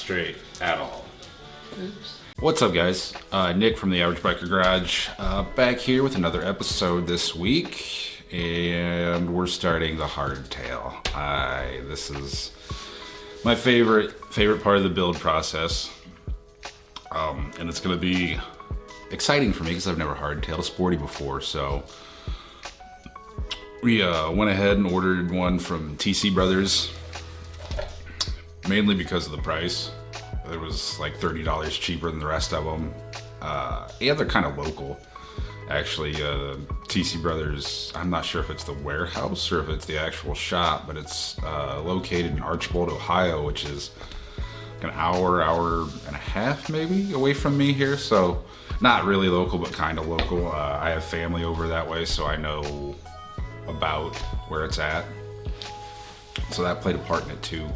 straight at all. Oops. What's up, guys? Nick from the Average Biker Garage, back here with another episode this week, and we're starting the Hardtail. This is my favorite part of the build process, and it's going to be exciting for me because I've never hardtailed a sporty before. So we went ahead and ordered one from TC Brothers, mainly because of the price. It was like $30 cheaper than the rest of them, and they're kind of local. Actually, TC Brothers, I'm not sure if it's the warehouse or if it's the actual shop, but it's located in Archbold, Ohio, which is an hour and a half maybe away from me here. So not really local, but kind of local. I have family over that way, so I know about where it's at. So that played a part in it too.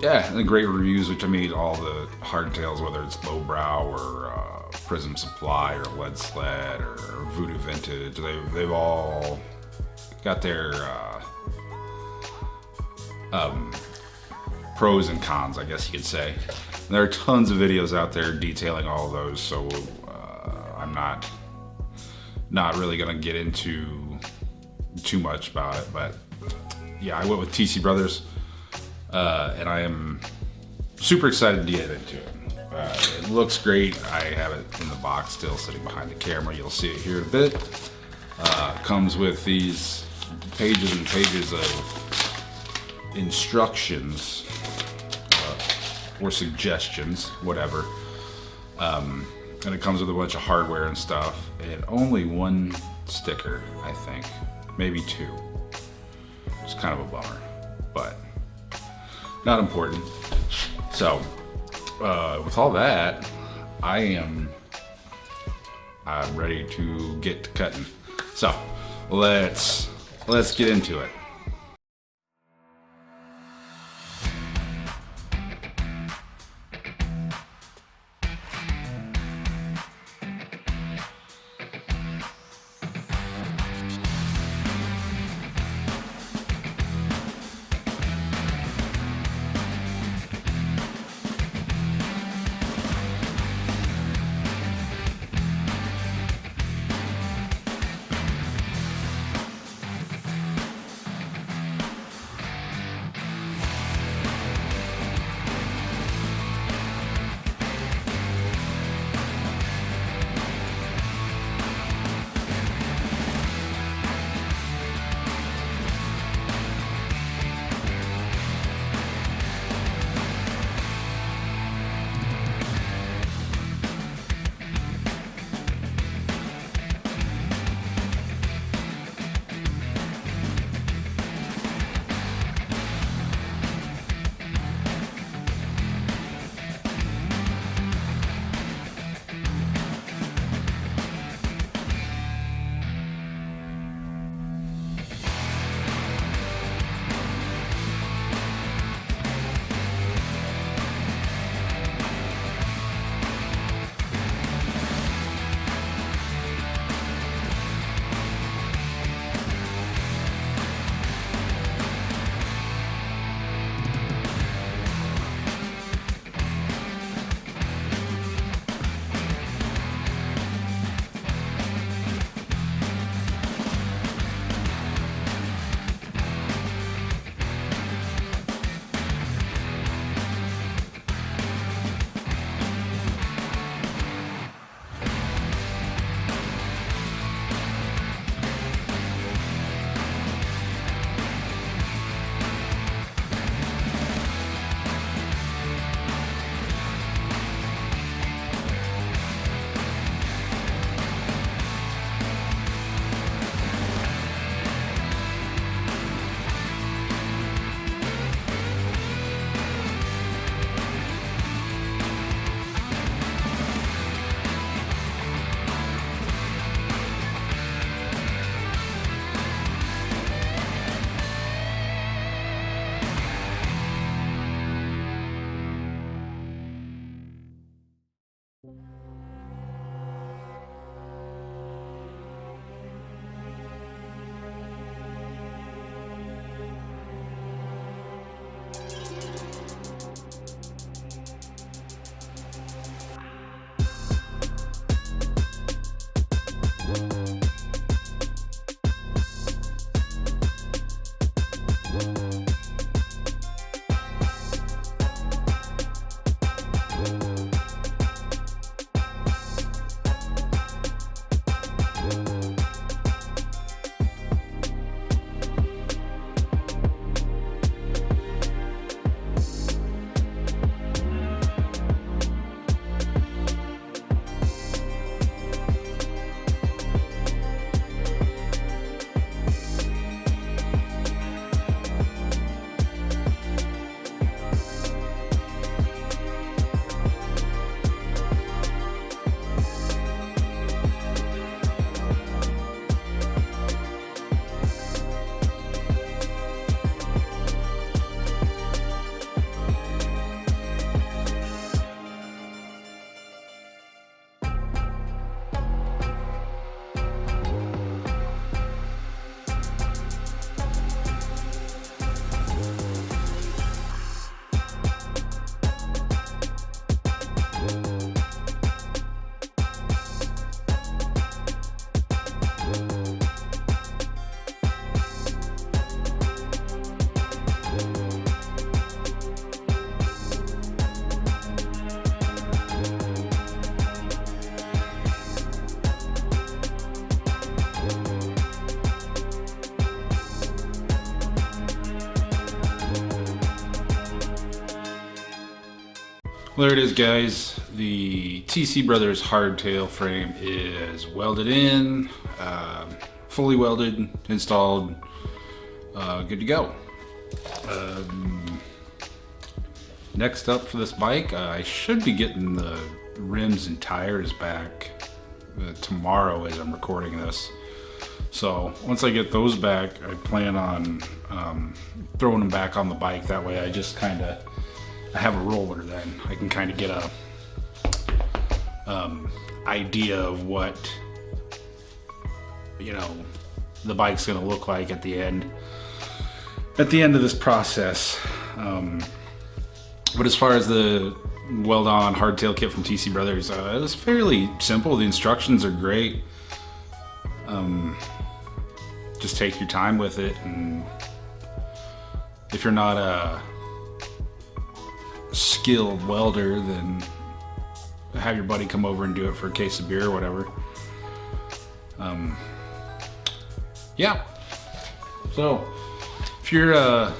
Yeah, and the great reviews, which I mean, all the hardtails, whether it's Lowbrow or Prism Supply or Lead Sled or Voodoo Vintage, they've all got their pros and cons, I guess you could say. And there are tons of videos out there detailing all of those, so I'm not really gonna get into too much about it. But yeah, I went with TC Brothers. And I am super excited to get into it. It looks great. I have it in the box still sitting behind the camera. You'll see it here in a bit. Comes with these pages and pages of instructions or suggestions, whatever. And it comes with a bunch of hardware and stuff. And only one sticker, I think. Maybe two. It's kind of a bummer. But not important. So, with all that, I'm ready to get to cutting. So, let's get into it. Well, there it is, guys. The TC Brothers hardtail frame is welded in, fully welded, installed, good to go. Next up for this bike, I should be getting the rims and tires back tomorrow as I'm recording this. So once I get those back, I plan on throwing them back on the bike. That way I just kind of, I have a roller then. I can kind of get a idea of what, you know, the bike's gonna look like at the end of this process. But as far as the weld-on hardtail kit from TC Brothers, it was fairly simple. The instructions are great. Just take your time with it, and if you're not a skilled welder, then have your buddy come over and do it for a case of beer or whatever. Yeah. So if you're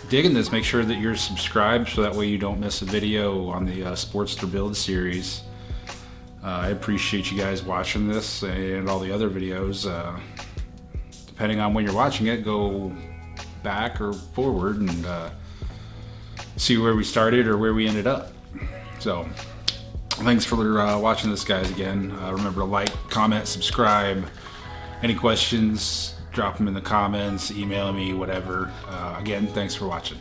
digging this, make sure that you're subscribed so that way you don't miss a video on the Sportster build series. I appreciate you guys watching this and all the other videos. Depending on when you're watching it, go back or forward and see where we started or where we ended up. So thanks for watching this, guys, again. Remember to like, comment, subscribe. Any questions, drop them in the comments, email me, whatever. Again, thanks for watching.